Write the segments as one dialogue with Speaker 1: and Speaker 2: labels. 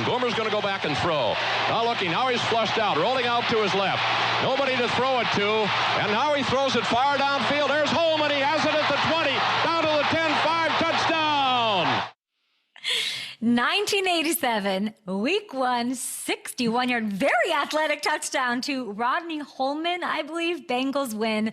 Speaker 1: Boomer's going to go back and throw. Now looking, now he's flushed out, rolling out to his left. Nobody to throw it to, and now he throws it far downfield. There's Holman, he has it at the 20, down to the 10-5, touchdown!
Speaker 2: 1987, week 1, 61-yard, very athletic touchdown to Rodney Holman, I believe. Bengals win.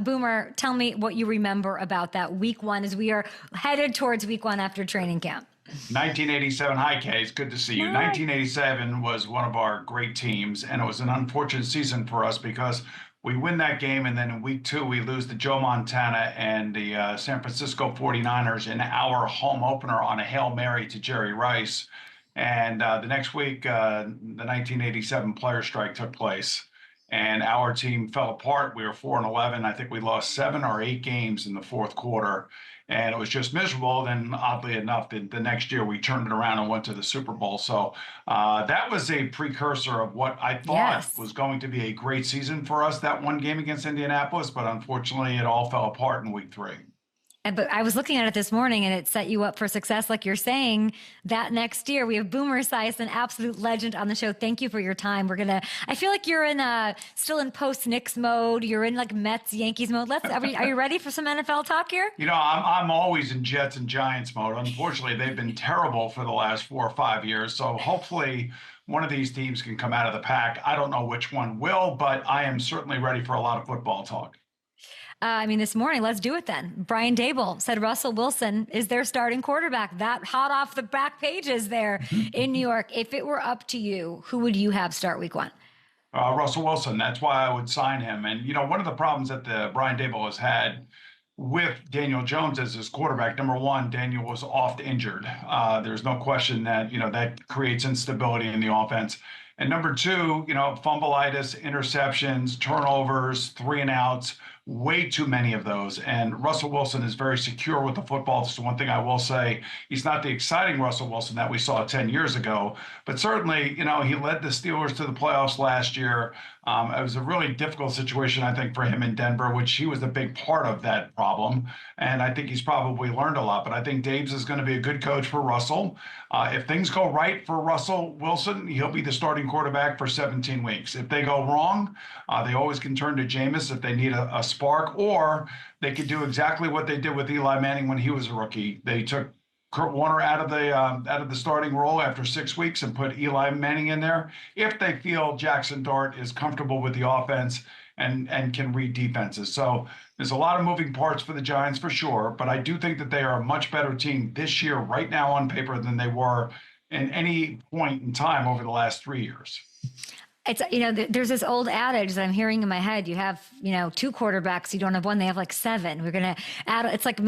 Speaker 2: Boomer, tell me what you remember about that week 1 as we are headed towards week 1 after training camp.
Speaker 3: 1987, hi Kay, it's good to see you. 1987 was one of our great teams, and it was an unfortunate season for us because we win that game, and then in week 2, we lose to Joe Montana and the San Francisco 49ers in our home opener on a Hail Mary to Jerry Rice. And the next week, the 1987 player strike took place, and our team fell apart. We were 4-11. I think we lost 7 or 8 games in the fourth quarter. And it was just miserable. Then, oddly enough, the next year we turned it around and went to the Super Bowl. So that was a precursor of what I thought was going to be a great season for us, that one game against Indianapolis. But unfortunately, it all fell apart in week 3.
Speaker 2: But I was looking at it this morning, and it set you up for success, like you're saying. That next year, we have Boomer Esiason, absolute legend, on the show. Thank you for your time. I feel like you're still in post-Knicks mode. You're in like Mets, Yankees mode. Are you ready for some NFL talk here?
Speaker 3: You know, I'm always in Jets and Giants mode. Unfortunately, they've been terrible for the last 4 or 5 years. So hopefully one of these teams can come out of the pack. I don't know which one will, but I am certainly ready for a lot of football talk.
Speaker 2: This morning, let's do it then. Brian Daboll said Russell Wilson is their starting quarterback. That hot off the back pages there in New York. If it were up to you, who would you have start week 1?
Speaker 3: Russell Wilson. That's why I would sign him. And, you know, one of the problems that Brian Daboll has had with Daniel Jones as his quarterback, number one, Daniel was oft injured. There's no question that, you know, that creates instability in the offense. And number 2, you know, fumbleitis, interceptions, turnovers, 3-and-outs, way too many of those. And Russell Wilson is very secure with the football. This is one thing I will say. He's not the exciting Russell Wilson that we saw 10 years ago, but certainly, you know, he led the Steelers to the playoffs last year. It was a really difficult situation, I think, for him in Denver, which he was a big part of that problem. And I think he's probably learned a lot. But I think Daboll is going to be a good coach for Russell. If things go right for Russell Wilson, he'll be the starting quarterback for 17 weeks. If they go wrong, they always can turn to Jameis if they need a spark, or they could do exactly what they did with Eli Manning when he was a rookie. They took Kurt Warner out of the starting role after 6 weeks and put Eli Manning in there if they feel Jackson Dart is comfortable with the offense and can read defenses. So there's a lot of moving parts for the Giants for sure, but I do think that they are a much better team this year right now on paper than they were in any point in time over the last 3 years.
Speaker 2: It's, you know, there's this old adage that I'm hearing in my head. You have, you know, 2 quarterbacks. You don't have one. They have like 7. We're going to add, it's like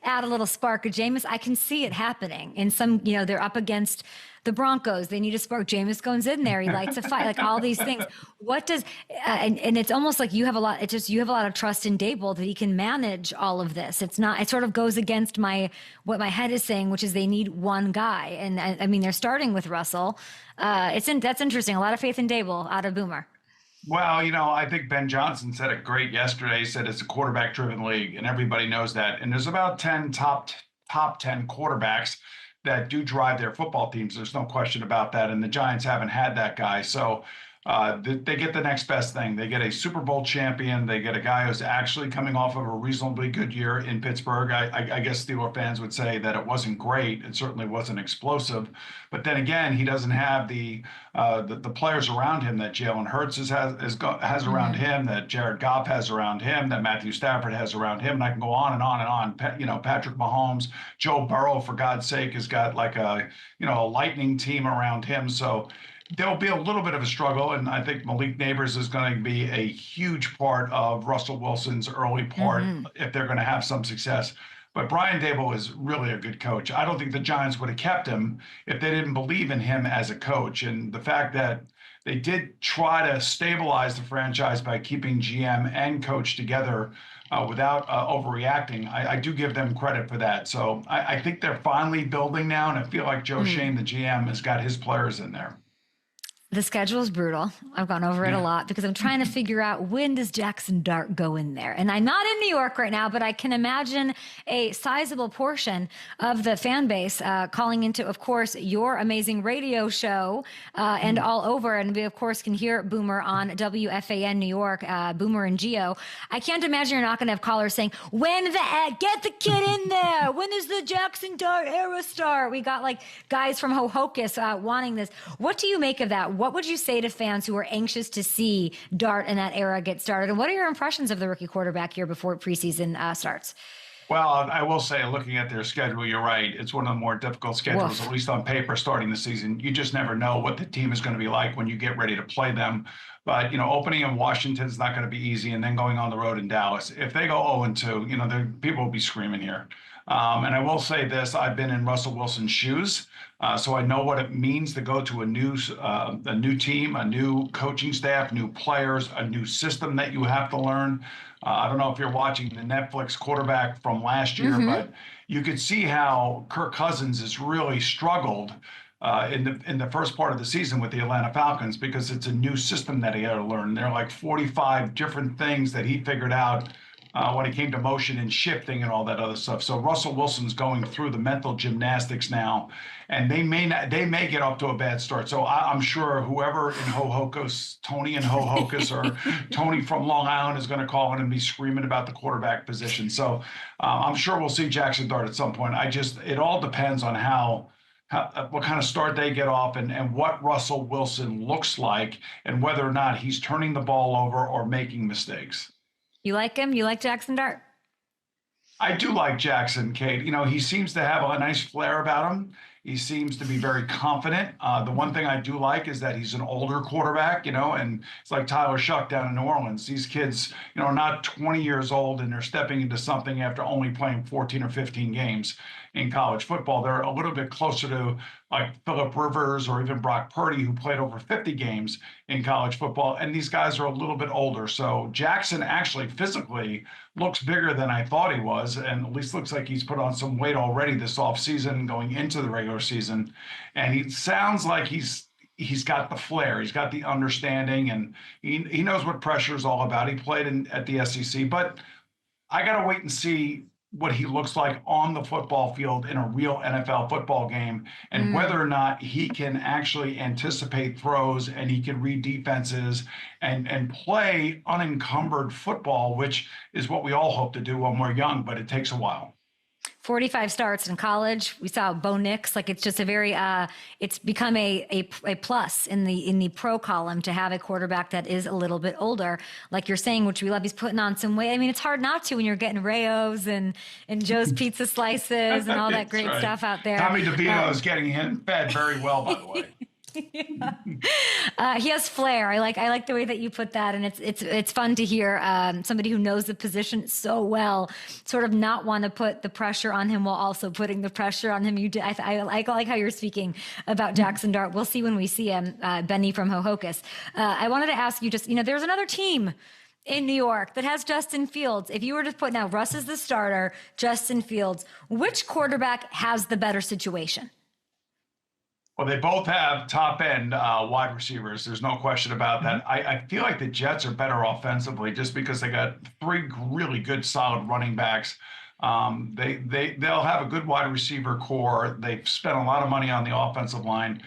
Speaker 2: add a little spark of Jameis. I can see it happening in some, you know, they're up against the Broncos. They need a spark. Jameis goes in there. He lights a fire, like all these things. What does, and it's almost like you have a lot of trust in Daboll that he can manage all of this. It sort of goes against what my head is saying, which is they need one guy. And I mean, they're starting with Russell. That's interesting. A lot of faith in Daboll out of Boomer.
Speaker 3: Well, you know, I think Ben Johnson said it great yesterday. He said it's a quarterback-driven league, and everybody knows that. And there's about 10 top 10 quarterbacks that do drive their football teams. There's no question about that. And the Giants haven't had that guy. So they get the next best thing. They get a Super Bowl champion. They get a guy who's actually coming off of a reasonably good year in Pittsburgh. I guess Steelers fans would say that it wasn't great. It certainly wasn't explosive. But then again, he doesn't have the players around him that Jalen Hurts has around him, that Jared Goff has around him, that Matthew Stafford has around him. And I can go on and on and on. You know, Patrick Mahomes, Joe Burrow, for God's sake, has got like a lightning team around him. So there'll be a little bit of a struggle, and I think Malik Neighbors is going to be a huge part of Russell Wilson's early part if they're going to have some success. But Brian Daboll is really a good coach. I don't think the Giants would have kept him if they didn't believe in him as a coach. And the fact that they did try to stabilize the franchise by keeping GM and coach together without overreacting, I do give them credit for that. So I think they're finally building now, and I feel like Joe Shane, the GM, has got his players in there.
Speaker 2: The schedule is brutal. I've gone over it a lot because I'm trying to figure out, when does Jackson Dart go in there? And I'm not in New York right now, but I can imagine a sizable portion of the fan base calling into, of course, your amazing radio show and all over. And we, of course, can hear Boomer on WFAN New York, Boomer and Geo. I can't imagine you're not going to have callers saying, get the kid in there. When does the Jackson Dart era start? We got like guys from Ho-Hocus wanting this. What do you make of that? What would you say to fans who are anxious to see Dart and that era get started? And what are your impressions of the rookie quarterback here before preseason starts?
Speaker 3: Well, I will say, looking at their schedule, you're right. It's one of the more difficult schedules, at least on paper, starting the season. You just never know what the team is going to be like when you get ready to play them. But, opening in Washington is not going to be easy, and then going on the road in Dallas. If they go 0-2, people will be screaming here. And I will say this, I've been in Russell Wilson's shoes, so I know what it means to go to a new team, a new coaching staff, new players, a new system that you have to learn. I don't know if you're watching the Netflix quarterback from last year, but you could see how Kirk Cousins has really struggled in the first part of the season with the Atlanta Falcons, because it's a new system that he had to learn. There are like 45 different things that he figured out when it came to motion and shifting and all that other stuff. So Russell Wilson's going through the mental gymnastics now, and they may get off to a bad start. So I'm sure whoever in Ho-Hocus, Tony in Ho-Hocus or Tony from Long Island, is going to call in and be screaming about the quarterback position. So I'm sure we'll see Jackson Dart at some point. It all depends on what kind of start they get off and what Russell Wilson looks like, and whether or not he's turning the ball over or making mistakes.
Speaker 2: You like him? You like Jackson Dart?
Speaker 3: I do like Jackson, Kate. He seems to have a nice flair about him. He seems to be very confident. The one thing I do like is that he's an older quarterback, and it's like Tyler Shuck down in New Orleans. These kids, are not 20 years old and they're stepping into something after only playing 14 or 15 games in college football. They're a little bit closer to like Phillip Rivers or even Brock Purdy, who played over 50 games in college football. And these guys are a little bit older. So Jackson actually physically looks bigger than I thought he was, and at least looks like he's put on some weight already this offseason going into the regular season. And he sounds like he's got the flair, he's got the understanding, and he knows what pressure is all about. He played at the SEC, but I got to wait and see what he looks like on the football field in a real NFL football game, and whether or not he can actually anticipate throws and he can read defenses and play unencumbered football, which is what we all hope to do when we're young, but it takes a while.
Speaker 2: 45 starts in college. We saw Bo Nix. Like, it's just a very, it's become a plus in the pro column to have a quarterback that is a little bit older, like you're saying, which we love. He's putting on some weight. I mean, it's hard not to when you're getting Rayos and Joe's Pizza Slices and all that great stuff out there.
Speaker 3: Tommy DeVito is getting him fed very well, by the way.
Speaker 2: He has flair. I like the way that you put that, and it's fun to hear somebody who knows the position so well sort of not want to put the pressure on him while also putting the pressure on him. I like how you're speaking about Jackson Dart. We'll see when we see him, Benny from Ho-Hocus. I wanted to ask you, just there's another team in New York that has Justin Fields. If you were to put now Russ is the starter, Justin Fields, which quarterback has the better situation?
Speaker 3: Well, they both have top-end wide receivers. There's no question about that. I feel like the Jets are better offensively just because they got three really good, solid running backs. They'll have a good wide receiver core. They've spent a lot of money on the offensive line.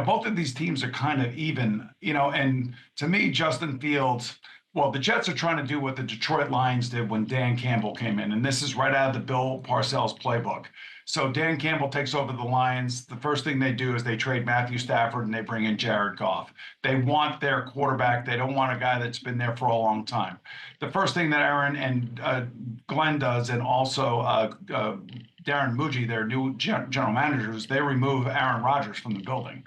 Speaker 3: Both of these teams are kind of even, and to me, Justin Fields, well, the Jets are trying to do what the Detroit Lions did when Dan Campbell came in, and this is right out of the Bill Parcells playbook. So Dan Campbell takes over the Lions. The first thing they do is they trade Matthew Stafford and they bring in Jared Goff. They want their quarterback. They don't want a guy that's been there for a long time. The first thing that Aaron and Glenn does, and also Darren Muji, their new general managers, they remove Aaron Rodgers from the building.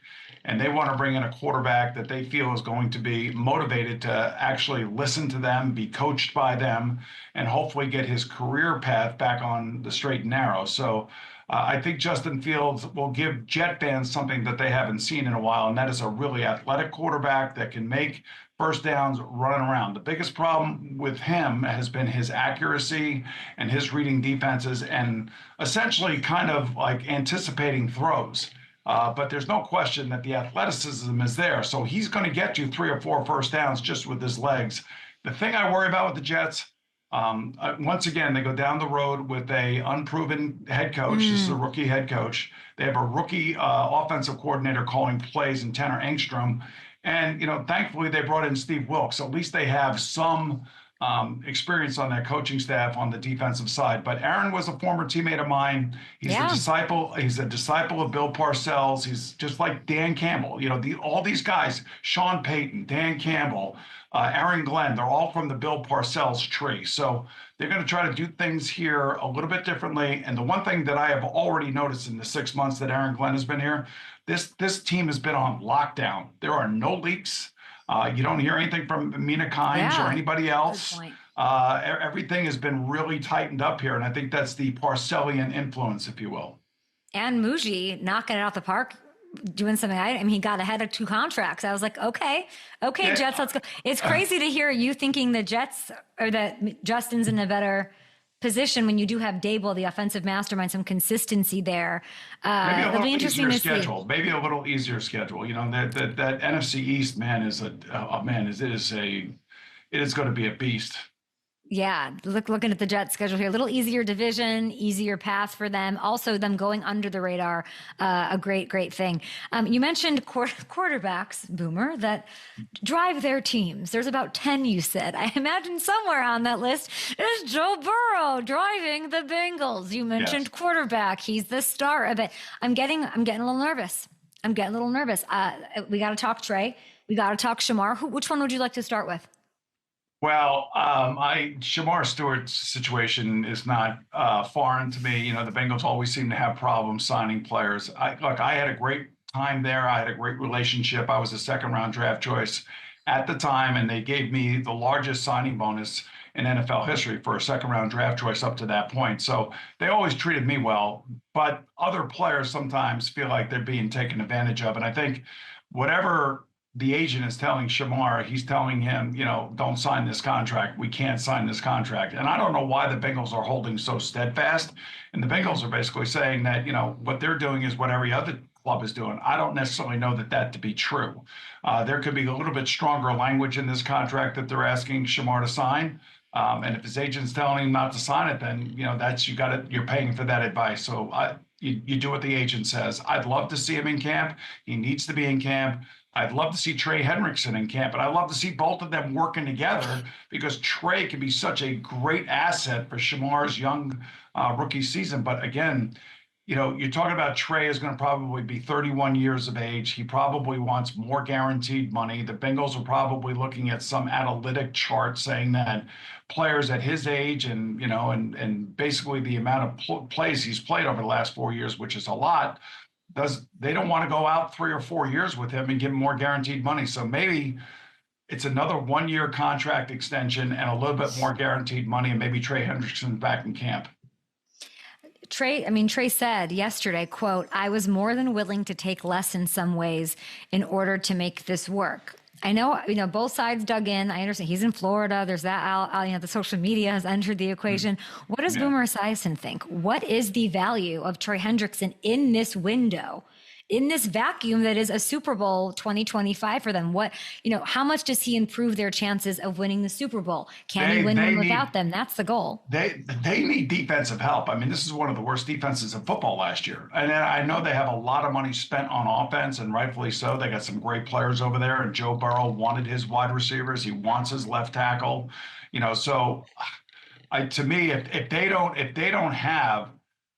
Speaker 3: And they want to bring in a quarterback that they feel is going to be motivated to actually listen to them, be coached by them, and hopefully get his career path back on the straight and narrow. So I think Justin Fields will give Jet fans something that they haven't seen in a while, and that is a really athletic quarterback that can make first downs running around. The biggest problem with him has been his accuracy and his reading defenses and essentially kind of like anticipating throws. But there's no question that the athleticism is there. So he's going to get you 3 or 4 first downs just with his legs. The thing I worry about with the Jets, once again, they go down the road with a unproven head coach. This is a rookie head coach. They have a rookie offensive coordinator calling plays in Tanner Engstrom. And, thankfully they brought in Steve Wilkes. At least they have some experience on that coaching staff on the defensive side. But Aaron was a former teammate of mine. He's a disciple. He's a disciple of Bill Parcells. He's just like Dan Campbell. All these guys, Sean Payton, Dan Campbell, Aaron Glenn, they're all from the Bill Parcells tree. So they're going to try to do things here a little bit differently. And the one thing that I have already noticed in the 6 months that Aaron Glenn has been here, this team has been on lockdown. There are no leaks. You don't hear anything from Mina Kimes or anybody else. Everything has been really tightened up here. And I think that's the Parcellian influence, if you will.
Speaker 2: And Muji knocking it out the park, doing something. I mean, he got ahead of 2 contracts. I was like, okay, Jets, let's go. It's crazy to hear you thinking the Jets or that Justin's in a better position when you do have Daboll, the offensive mastermind, some consistency there.
Speaker 3: Maybe a
Speaker 2: it'll be
Speaker 3: little
Speaker 2: interesting
Speaker 3: easier
Speaker 2: to see.
Speaker 3: schedule. Maybe a little easier schedule. That NFC East, man, is it is going to be a beast.
Speaker 2: Yeah, looking at the Jets schedule here, a little easier division, easier path for them. Also, them going under the radar, a great thing. You mentioned quarterbacks, Boomer, that drive their teams. There's about 10, you said. I imagine somewhere on that list is Joe Burrow driving the Bengals. You mentioned quarterback; he's the star of it. I'm getting a little nervous. We got to talk Trey. We got to talk SHEMAR. Which one would you like to start with?
Speaker 3: Well, SHEMAR Stewart's situation is not foreign to me. The Bengals always seem to have problems signing players. I had a great time there. I had a great relationship. I was a 2nd-round draft choice at the time, and they gave me the largest signing bonus in NFL history for a 2nd-round draft choice up to that point. So they always treated me well, but other players sometimes feel like they're being taken advantage of. And I think whatever the agent is telling SHEMAR, he's telling him, don't sign this contract. We can't sign this contract. And I don't know why the Bengals are holding so steadfast. And the Bengals are basically saying that, what they're doing is what every other club is doing. I don't necessarily know that to be true. There could be a little bit stronger language in this contract that they're asking SHEMAR to sign. And if his agent's telling him not to sign it, then, you're paying for that advice. So you do what the agent says. I'd love to see him in camp. He needs to be in camp. I'd love to see Trey Hendrickson in camp, and I'd love to see both of them working together because Trey can be such a great asset for SHEMAR's young rookie season. But again, you're talking about Trey is going to probably be 31 years of age. He probably wants more guaranteed money. The Bengals are probably looking at some analytic chart saying that players at his age and, and basically the amount of plays he's played over the last 4 years, which is a lot, they don't want to go out 3 or 4 years with him and give him more guaranteed money. So maybe it's another 1-year contract extension and a little bit more guaranteed money, and maybe Trey Hendrickson back in camp.
Speaker 2: Trey said yesterday, quote, "I was more than willing to take less in some ways in order to make this work." I know, both sides dug in. I understand he's in Florida. There's that, the social media has entered the equation. What does Boomer Esiason think? What is the value of Trey Hendrickson in this window, in this vacuum that is a Super Bowl 2025 for them? How much does he improve their chances of winning the Super Bowl? Can he win one without them? That's the goal.
Speaker 3: They need defensive help. I mean, this is one of the worst defenses in football last year. And I know they have a lot of money spent on offense, and rightfully so. They got some great players over there, and Joe Burrow wanted his wide receivers. He wants his left tackle. So to me, if they don't have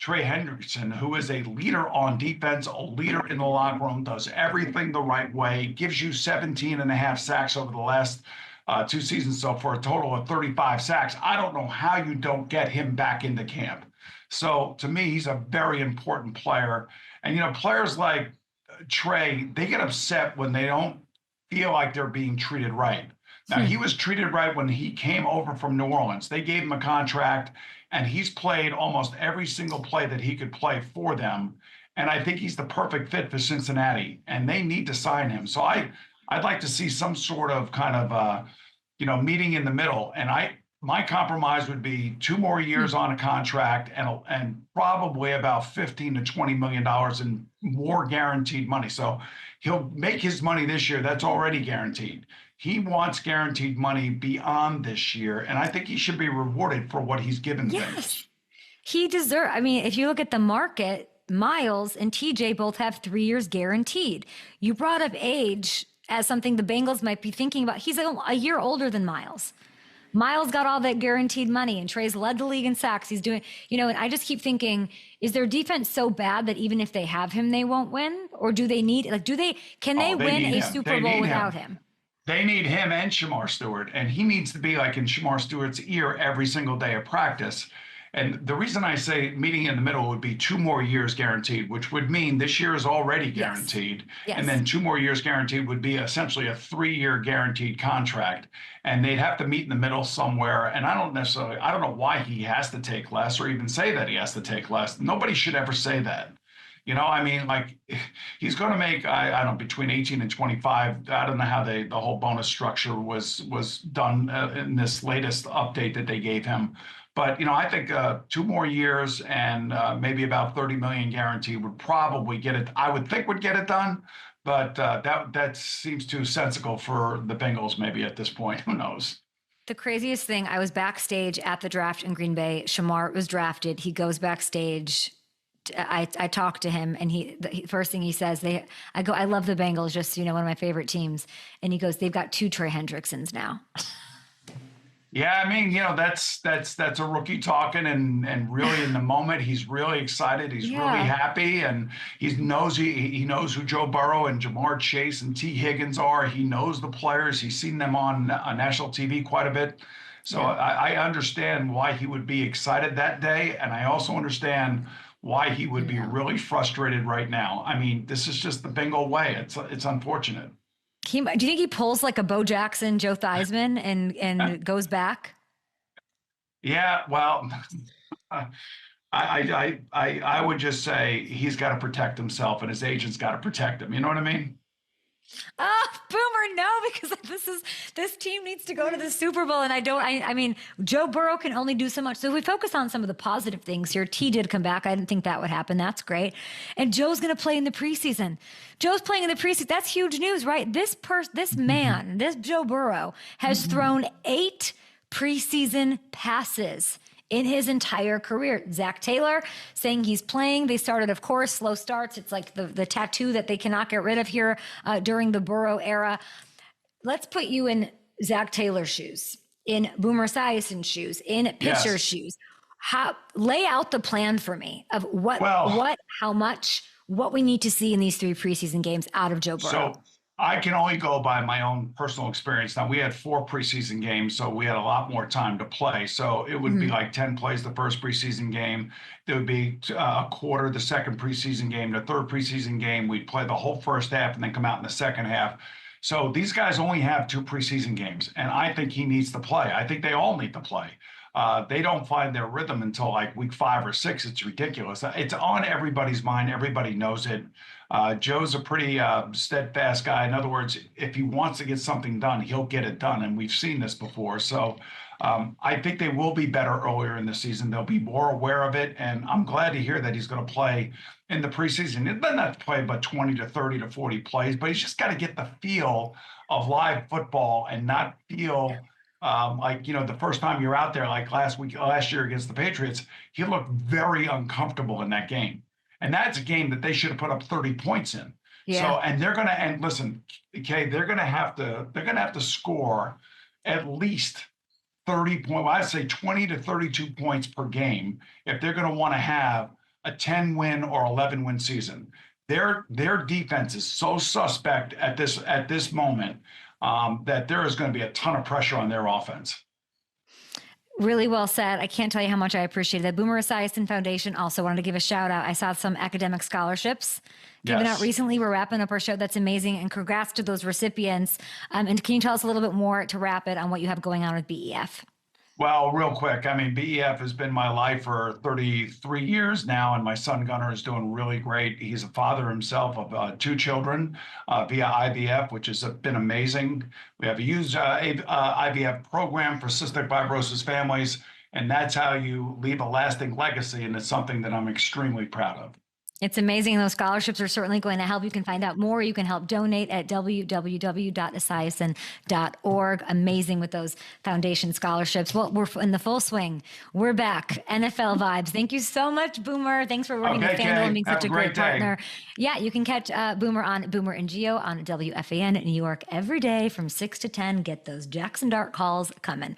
Speaker 3: Trey Hendrickson, who is a leader on defense, a leader in the locker room, does everything the right way, gives you 17.5 sacks over the last 2 seasons, so for a total of 35 sacks. I don't know how you don't get him back into camp. So to me, he's a very important player. And, players like Trey, they get upset when they don't feel like they're being treated right. Now, he was treated right when he came over from New Orleans. They gave him a contract, and he's played almost every single play that he could play for them. And I think he's the perfect fit for Cincinnati, and they need to sign him. So I'd like to see some sort of kind of, meeting in the middle. And my compromise would be 2 more years on a contract and probably about $15 to $20 million in more guaranteed money. So he'll make his money this year. That's already guaranteed. He wants guaranteed money beyond this year, and I think he should be rewarded for what he's given.
Speaker 2: Yes, he deserves. I mean, if you look at the market, Miles and TJ both have 3 years guaranteed. You brought up age as something the Bengals might be thinking about. He's a year older than Miles. Miles got all that guaranteed money, and Trey's led the league in sacks. He's doing, and I just keep thinking, is their defense so bad that even if they have him, they won't win? Or do they need, can they win a Super Bowl without him?
Speaker 3: They need him and SHEMAR Stewart, and he needs to be like in SHEMAR Stewart's ear every single day of practice. And the reason I say meeting in the middle would be 2 more years guaranteed, which would mean this year is already guaranteed.
Speaker 2: Yes.
Speaker 3: And then 2 more years guaranteed would be essentially a 3-year guaranteed contract. And they'd have to meet in the middle somewhere. And I don't know why he has to take less or even say that he has to take less. Nobody should ever say that. I mean, like, he's going to make, I don't know, between 18 and 25. I don't know how the whole bonus structure was done in this latest update that they gave him. But, I think 2 more years and maybe about 30 million guaranteed would probably get it. I would think would get it done. But that seems too sensible for the Bengals maybe at this point. Who knows?
Speaker 2: The craziest thing, I was backstage at the draft in Green Bay. SHEMAR was drafted. He goes backstage. I talked to him, and the first thing he says, I go, I love the Bengals, just, one of my favorite teams. And he goes, they've got 2 Trey Hendricksons now.
Speaker 3: Yeah, I mean, that's a rookie talking, and really in the moment, he's really excited. He's really happy, and he knows who Joe Burrow and Jamar Chase and T. Higgins are. He knows the players. He's seen them on national TV quite a bit. So I understand why he would be excited that day, and I also understand why he would be really frustrated right now. I mean, this is just the Bengal way. It's unfortunate.
Speaker 2: Do you think he pulls like a Bo Jackson, Joe Theismann, and goes back?
Speaker 3: Yeah, well, I would just say he's got to protect himself, and his agent's got to protect him. You know what I mean?
Speaker 2: Oh, Boomer, no, because this team needs to go to the Super Bowl, and I mean, Joe Burrow can only do so much. So if we focus on some of the positive things here, T did come back. I didn't think that would happen. That's great. And Joe's going to play in the preseason. Joe's playing in the preseason. That's huge news, right? This Joe Burrow has thrown 8 preseason passes in his entire career. Zac Taylor saying he's playing. They started, of course, slow starts. It's like the tattoo that they cannot get rid of here during the Burrow era. Let's put you in Zac Taylor's shoes, in Boomer Esiason's shoes, in pitcher's shoes. Lay out the plan for me of how much, what we need to see in these 3 preseason games out of Joe Burrow.
Speaker 3: So I can only go by my own personal experience. Now, we had 4 preseason games, so we had a lot more time to play. So it would be like 10 plays the first preseason game. There would be a quarter the second preseason game. The third preseason game, we'd play the whole first half and then come out in the second half. So these guys only have 2 preseason games, and I think he needs to play. I think they all need to play. They don't find their rhythm until like week 5 or 6. It's ridiculous. It's on everybody's mind. Everybody knows it. Joe's a pretty steadfast guy. In other words, if he wants to get something done, he'll get it done. And we've seen this before. So I think they will be better earlier in the season. They'll be more aware of it. And I'm glad to hear that he's going to play in the preseason. It doesn't have to play but 20 to 30 to 40 plays, but he's just got to get the feel of live football and not feel like, the first time you're out there, like last year against the Patriots, he looked very uncomfortable in that game. And that's a game that they should have put up 30 points in. Yeah. So, and they're going to, and listen, okay, they're going to have to score at least 30 points. Well, I'd say 20 to 32 points per game if they're going to want to have a 10-win or 11-win season. Their defense is so suspect at this moment that there is going to be a ton of pressure on their offense.
Speaker 2: Really well said. I can't tell you how much I appreciate that. Boomer Esiason Foundation also wanted to give a shout out. I saw some academic scholarships given out recently. We're wrapping up our show. That's amazing. And congrats to those recipients. And can you tell us a little bit more to wrap it on what you have going on with BEF?
Speaker 3: Well, real quick, I mean, BEF has been my life for 33 years now, and my son Gunnar is doing really great. He's a father himself of 2 children via IVF, which has been amazing. We have a huge IVF program for cystic fibrosis families, and that's how you leave a lasting legacy, and it's something that I'm extremely proud of.
Speaker 2: It's amazing. Those scholarships are certainly going to help. You can find out more. You can help donate at www.esiason.org. Amazing with those foundation scholarships. Well, we're in the full swing. We're back. NFL vibes. Thank you so much, Boomer. Thanks for working with FanDuel and being such a great partner. Yeah, you can catch Boomer and Gio on WFAN in New York every day from 6 to 10. Get those Jackson Dart calls coming.